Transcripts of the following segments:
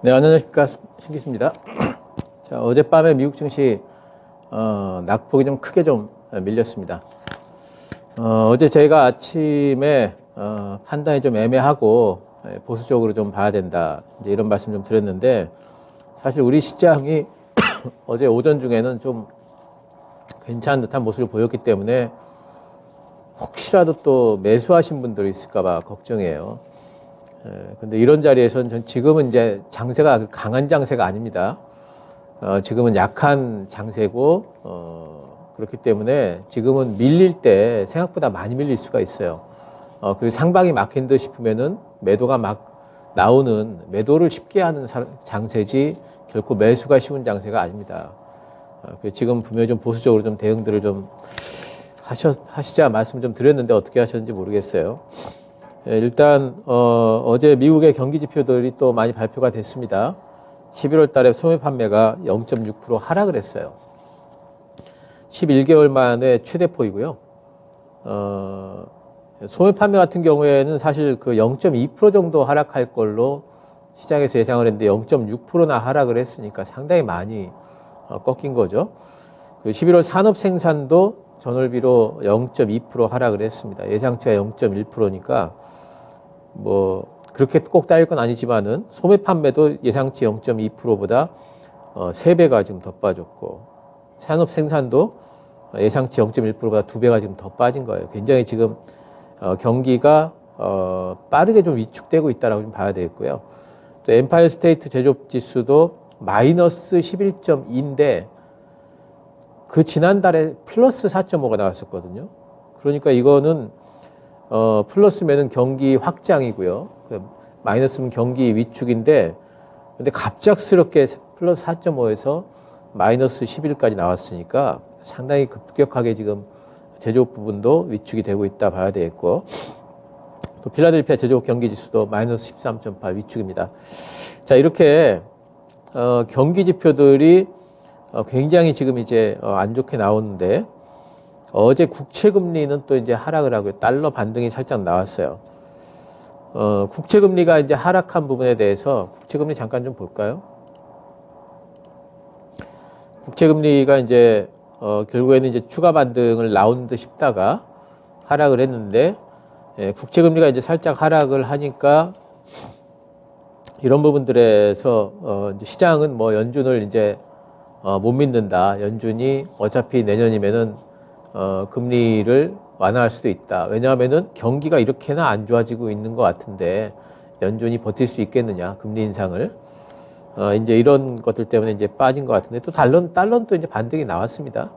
네, 안녕하십니까. 신기수입니다. 자, 어젯밤에 미국 증시, 낙폭이 좀 크게 좀 밀렸습니다. 어제 저희가 아침에, 판단이 좀 애매하고 보수적으로 좀 봐야 된다. 이제 이런 말씀 좀 드렸는데, 사실 우리 시장이 어제 오전 중에는 좀 괜찮은 듯한 모습을 보였기 때문에 혹시라도 또 매수하신 분들이 있을까봐 걱정이에요. 근데 이런 자리에서는 전 지금은 이제 장세가 강한 장세가 아닙니다. 지금은 약한 장세고, 그렇기 때문에 지금은 밀릴 때 생각보다 많이 밀릴 수가 있어요. 그리고 상방이 막힌 듯 싶으면은 매도가 막 나오는 매도를 쉽게 하는 장세지 결코 매수가 쉬운 장세가 아닙니다. 지금 분명히 좀 보수적으로 좀 대응들을 좀 하시자 말씀 좀 드렸는데 어떻게 하셨는지 모르겠어요. 일단 어제 미국의 경기 지표들이 또 많이 발표가 됐습니다. 11월 달에 소매 판매가 0.6% 하락을 했어요. 11개월 만에 최대폭이고요. 소매 판매 같은 경우에는 사실 그 0.2% 정도 하락할 걸로 시장에서 예상을 했는데 0.6%나 하락을 했으니까 상당히 많이 꺾인 거죠. 11월 산업 생산도 전월비로 0.2% 하락을 했습니다. 예상치가 0.1%니까 뭐 그렇게 꼭 따질 건 아니지만은 소매 판매도 예상치 0.2%보다 3배가 지금 더 빠졌고 산업 생산도 예상치 0.1%보다 2배가 지금 더 빠진 거예요. 굉장히 지금 경기가 빠르게 좀 위축되고 있다라고 좀 봐야 되겠고요. 또 엠파이어 스테이트 제조업 지수도 마이너스 11.2인데 그 지난달에 플러스 4.5가 나왔었거든요. 그러니까 이거는 플러스면은 경기 확장이고요. 마이너스면 경기 위축인데, 근데 갑작스럽게 플러스 4.5에서 마이너스 11까지 나왔으니까 상당히 급격하게 지금 제조업 부분도 위축이 되고 있다 봐야 되겠고, 또 필라델피아 제조업 경기 지수도 마이너스 13.8 위축입니다. 자, 이렇게, 경기 지표들이 굉장히 지금 이제 안 좋게 나오는데, 어제 국채금리는 또 이제 하락을 하고요. 달러 반등이 살짝 나왔어요. 국채금리가 이제 하락한 부분에 대해서 국채금리 잠깐 좀 볼까요? 국채금리가 이제, 결국에는 이제 추가 반등을 나온 듯 싶다가 하락을 했는데, 국채금리가 이제 살짝 하락을 하니까 이런 부분들에서, 이제 시장은 뭐 연준을 이제, 못 믿는다. 연준이 어차피 내년이면은 금리를 완화할 수도 있다. 왜냐하면은 경기가 이렇게나 안 좋아지고 있는 것 같은데 연준이 버틸 수 있겠느냐, 금리 인상을. 이제 이런 것들 때문에 이제 빠진 것 같은데 또 달러는 또 이제 반등이 나왔습니다.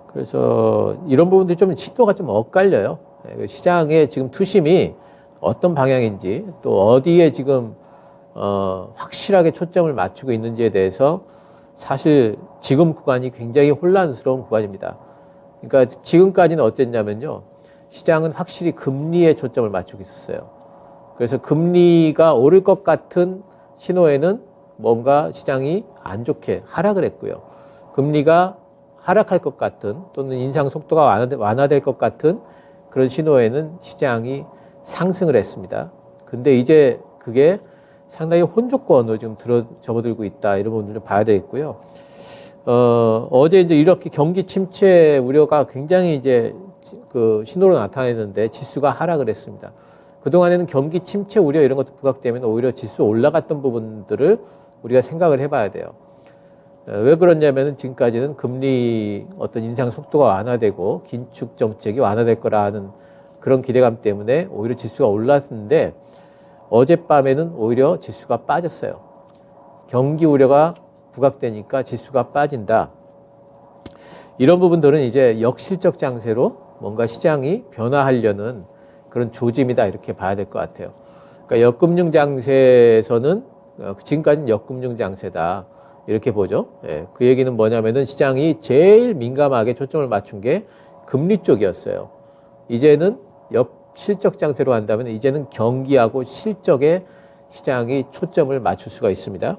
그래서 이런 부분들이 좀 시도가 좀 엇갈려요. 시장의 지금 투심이 어떤 방향인지 또 어디에 지금, 확실하게 초점을 맞추고 있는지에 대해서 사실 지금 구간이 굉장히 혼란스러운 구간입니다. 그러니까 지금까지는 어땠냐면요. 시장은 확실히 금리에 초점을 맞추고 있었어요. 그래서 금리가 오를 것 같은 신호에는 뭔가 시장이 안 좋게 하락을 했고요. 금리가 하락할 것 같은 또는 인상 속도가 완화될 것 같은 그런 신호에는 시장이 상승을 했습니다. 근데 이제 그게 상당히 혼조권으로 지금 접어들고 있다. 이런 부분들 좀 봐야 되겠고요. 어제 이제 이렇게 경기 침체 우려가 굉장히 이제 그 신호로 나타냈는데 지수가 하락을 했습니다. 그동안에는 경기 침체 우려 이런 것도 부각되면 오히려 지수 올라갔던 부분들을 우리가 생각을 해봐야 돼요. 왜 그러냐면은 지금까지는 금리 어떤 인상 속도가 완화되고 긴축 정책이 완화될 거라는 그런 기대감 때문에 오히려 지수가 올랐는데 어젯밤에는 오히려 지수가 빠졌어요. 경기 우려가 부각되니까 지수가 빠진다. 이런 부분들은 이제 역실적 장세로 뭔가 시장이 변화하려는 그런 조짐이다 이렇게 봐야 될 것 같아요. 그러니까 역금융 장세에서는 지금까지는 역금융 장세다 이렇게 보죠. 예, 그 얘기는 뭐냐면은 시장이 제일 민감하게 초점을 맞춘 게 금리 쪽이었어요. 이제는 역실적 장세로 한다면 이제는 경기하고 실적에 시장이 초점을 맞출 수가 있습니다.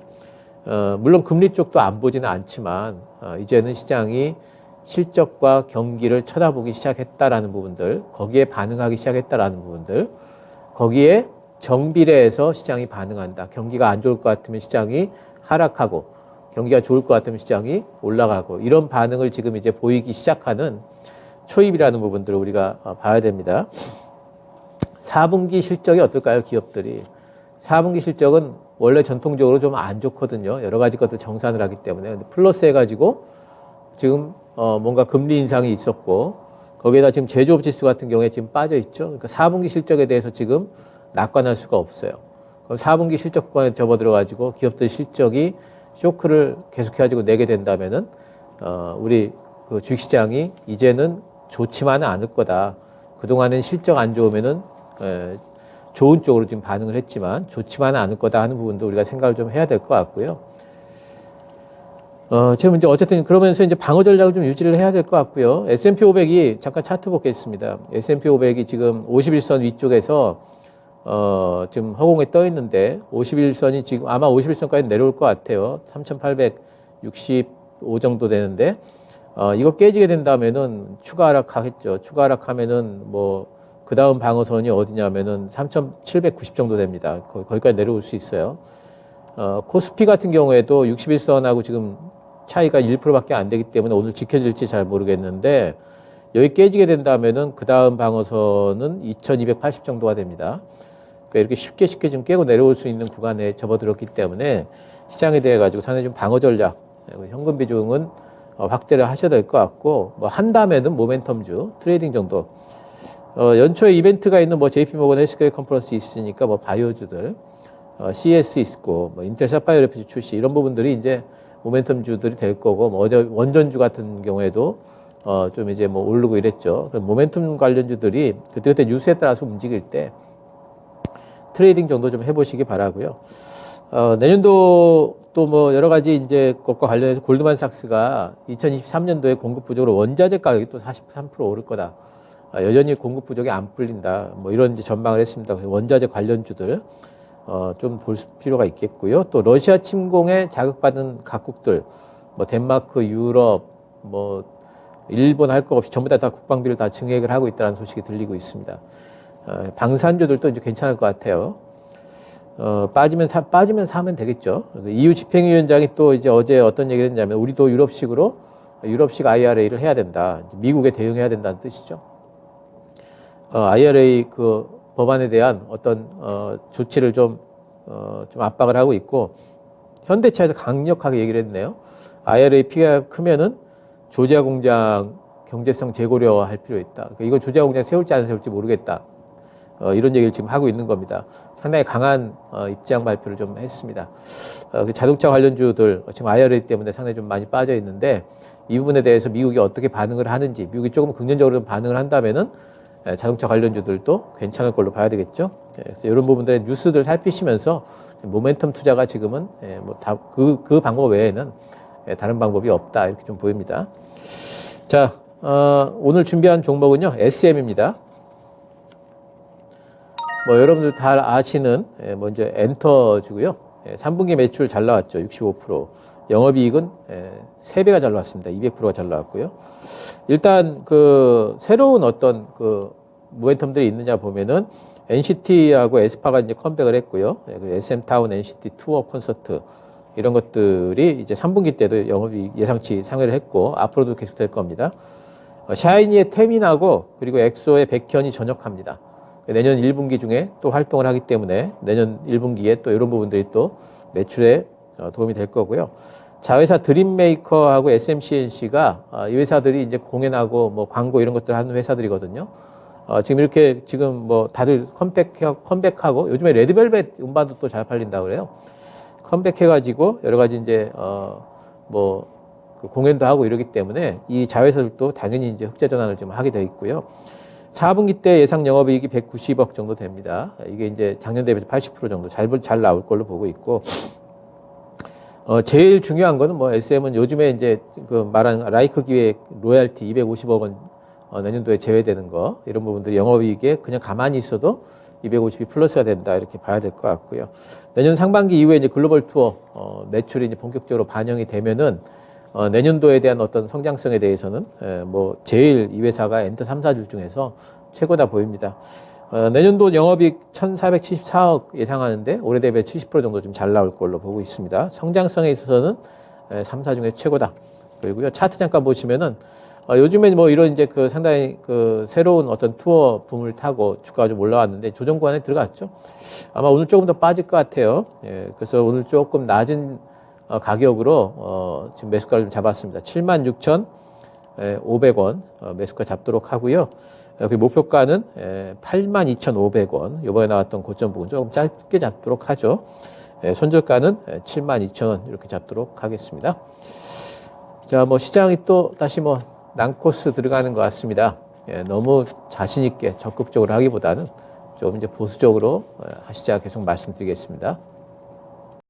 물론 금리 쪽도 안 보지는 않지만 이제는 시장이 실적과 경기를 쳐다보기 시작했다라는 부분들, 거기에 반응하기 시작했다라는 부분들, 거기에 정비례해서 시장이 반응한다. 경기가 안 좋을 것 같으면 시장이 하락하고 경기가 좋을 것 같으면 시장이 올라가고 이런 반응을 지금 이제 보이기 시작하는 초입이라는 부분들을 우리가 봐야 됩니다. 4분기 실적이 어떨까요? 기업들이. 4분기 실적은 원래 전통적으로 좀 안 좋거든요. 여러 가지 것들 정산을 하기 때문에. 근데 플러스 해가지고 지금 뭔가 금리 인상이 있었고 거기에다 지금 제조업 지수 같은 경우에 지금 빠져 있죠. 그러니까 4분기 실적에 대해서 지금 낙관할 수가 없어요. 그럼 4분기 실적권에 접어들어가지고 기업들 실적이 쇼크를 계속해가지고 내게 된다면은 우리 그 주식시장이 이제는 좋지만은 않을 거다. 그동안은 실적 안 좋으면은 좋은 쪽으로 지금 반응을 했지만 좋지만은 않을 거다 하는 부분도 우리가 생각을 좀 해야 될 것 같고요. 지금 이제 어쨌든 그러면서 이제 방어 전략을 좀 유지를 해야 될 것 같고요. S&P 500이 잠깐 차트 보겠습니다. S&P 500이 지금 51선 위쪽에서 지금 허공에 떠 있는데 51선이 지금 아마 51선까지 내려올 것 같아요. 3,865 정도 되는데 이거 깨지게 된다면은 추가 하락하겠죠. 추가 하락하면은 뭐 그 다음 방어선이 어디냐면은 3,790 정도 됩니다. 거기까지 내려올 수 있어요. 코스피 같은 경우에도 61선하고 지금 차이가 1%밖에 안 되기 때문에 오늘 지켜질지 잘 모르겠는데 여기 깨지게 된다면은 그 다음 방어선은 2,280 정도가 됩니다. 그러니까 이렇게 쉽게 좀 깨고 내려올 수 있는 구간에 접어들었기 때문에 시장에 대해 가지고 상당히 좀 방어 전략, 현금 비중은 확대를 하셔야 될 것 같고 뭐 한다면은 모멘텀주 트레이딩 정도. 연초에 이벤트가 있는 뭐 JP모건 헬스케어 컨퍼런스 있으니까 뭐 바이오주들, CS 있고 뭐 인텔 사파이어 레피지 출시 이런 부분들이 이제 모멘텀주들이 될 거고 뭐 어제 원전주 같은 경우에도 좀 이제 뭐 오르고 이랬죠. 그럼 모멘텀 관련주들이 그때 뉴스에 따라서 움직일 때 트레이딩 정도 좀 해보시기 바라고요. 내년도 또 뭐 여러 가지 이제 것과 관련해서 골드만삭스가 2023년도에 공급 부족으로 원자재 가격이 또 43% 오를 거다. 여전히 공급 부족이 안 풀린다. 뭐 이런 이제 전망을 했습니다. 원자재 관련주들 좀 볼 필요가 있겠고요. 또 러시아 침공에 자극받은 각국들, 뭐 덴마크, 유럽, 뭐 일본 할 거 없이 전부 다 국방비를 다 증액을 하고 있다는 소식이 들리고 있습니다. 방산주들도 이제 괜찮을 것 같아요. 빠지면 사면 되겠죠. EU 집행위원장이 또 이제 어제 어떤 얘기를 했냐면 우리도 유럽식 IRA를 해야 된다. 미국에 대응해야 된다는 뜻이죠. IRA 그 법안에 대한 어떤 조치를 좀 압박을 하고 있고 현대차에서 강력하게 얘기를 했네요. IRA 피해가 크면은 조지아 공장 경제성 재고려할 필요 있다. 이거 조지아 공장 세울지 안 세울지 모르겠다. 이런 얘기를 지금 하고 있는 겁니다. 상당히 강한 입장 발표를 좀 했습니다. 그 자동차 관련주들 지금 IRA 때문에 상당히 좀 많이 빠져 있는데 이 부분에 대해서 미국이 어떻게 반응을 하는지 미국이 조금 긍정적으로 좀 반응을 한다면은 자동차 관련주들도 괜찮을 걸로 봐야 되겠죠. 그래서 이런 부분들의 뉴스들 살피시면서 모멘텀 투자가 지금은 뭐 다 그 방법 외에는 다른 방법이 없다 이렇게 좀 보입니다. 자, 오늘 준비한 종목은요 SM입니다. 뭐 여러분들 다 아시는 먼저 엔터주고요. 3분기 매출 잘 나왔죠. 65%. 영업이익은 3배가 잘 나왔습니다. 200%가 잘 나왔고요. 일단 그 새로운 어떤 그 모멘텀들이 있느냐 보면은 NCT하고 에스파가 이제 컴백을 했고요. SM타운 NCT 투어 콘서트 이런 것들이 이제 3분기 때도 영업이익 예상치 상회를 했고 앞으로도 계속될 겁니다. 샤이니의 태민하고 그리고 엑소의 백현이 전역합니다. 내년 1분기 중에 또 활동을 하기 때문에 내년 1분기에 또 이런 부분들이 또 매출에 도움이 될 거고요. 자회사 드림메이커하고 SMCNC가 이 회사들이 이제 공연하고 뭐 광고 이런 것들 하는 회사들이거든요. 지금 이렇게 지금 뭐 다들 컴백하고 요즘에 레드벨벳 음반도 또 잘 팔린다고 그래요. 컴백해가지고 여러 가지 이제 그 공연도 하고 이러기 때문에 이 자회사들도 당연히 이제 흑자 전환을 좀 하게 돼 있고요. 4분기 때 예상 영업이익이 190억 정도 됩니다. 이게 이제 작년 대비해서 80% 정도 잘 나올 걸로 보고 있고, 제일 중요한 거는 뭐 SM은 요즘에 이제 그 말한 라이크 기획 로얄티 250억 원 내년도에 제외되는 거, 이런 부분들이 영업이익에 그냥 가만히 있어도 250이 플러스가 된다 이렇게 봐야 될 것 같고요. 내년 상반기 이후에 이제 글로벌 투어 매출이 이제 본격적으로 반영이 되면은 내년도에 대한 어떤 성장성에 대해서는 뭐 제일 이 회사가 엔터 3사주 중에서 최고다 보입니다. 내년도 영업이익 1,474억 예상하는데 올해 대비 70% 정도 좀 잘 나올 걸로 보고 있습니다. 성장성에 있어서는 3사 중에 최고다. 그리고요, 차트 잠깐 보시면은 요즘에 뭐 이런 이제 그 상당히 그 새로운 어떤 투어 붐을 타고 주가가 좀 올라왔는데 조정 구간에 들어갔죠. 아마 오늘 조금 더 빠질 것 같아요. 예, 그래서 오늘 조금 낮은 가격으로 지금 매수가를 좀 잡았습니다. 76,500원 매수가 잡도록 하고요. 그 목표가는 82,500원. 이번에 나왔던 고점 부분 조금 짧게 잡도록 하죠. 손절가는 72,000원 이렇게 잡도록 하겠습니다. 자, 뭐 시장이 또 다시 뭐 난코스 들어가는 것 같습니다. 너무 자신 있게 적극적으로 하기보다는 좀 이제 보수적으로 하시자 계속 말씀드리겠습니다.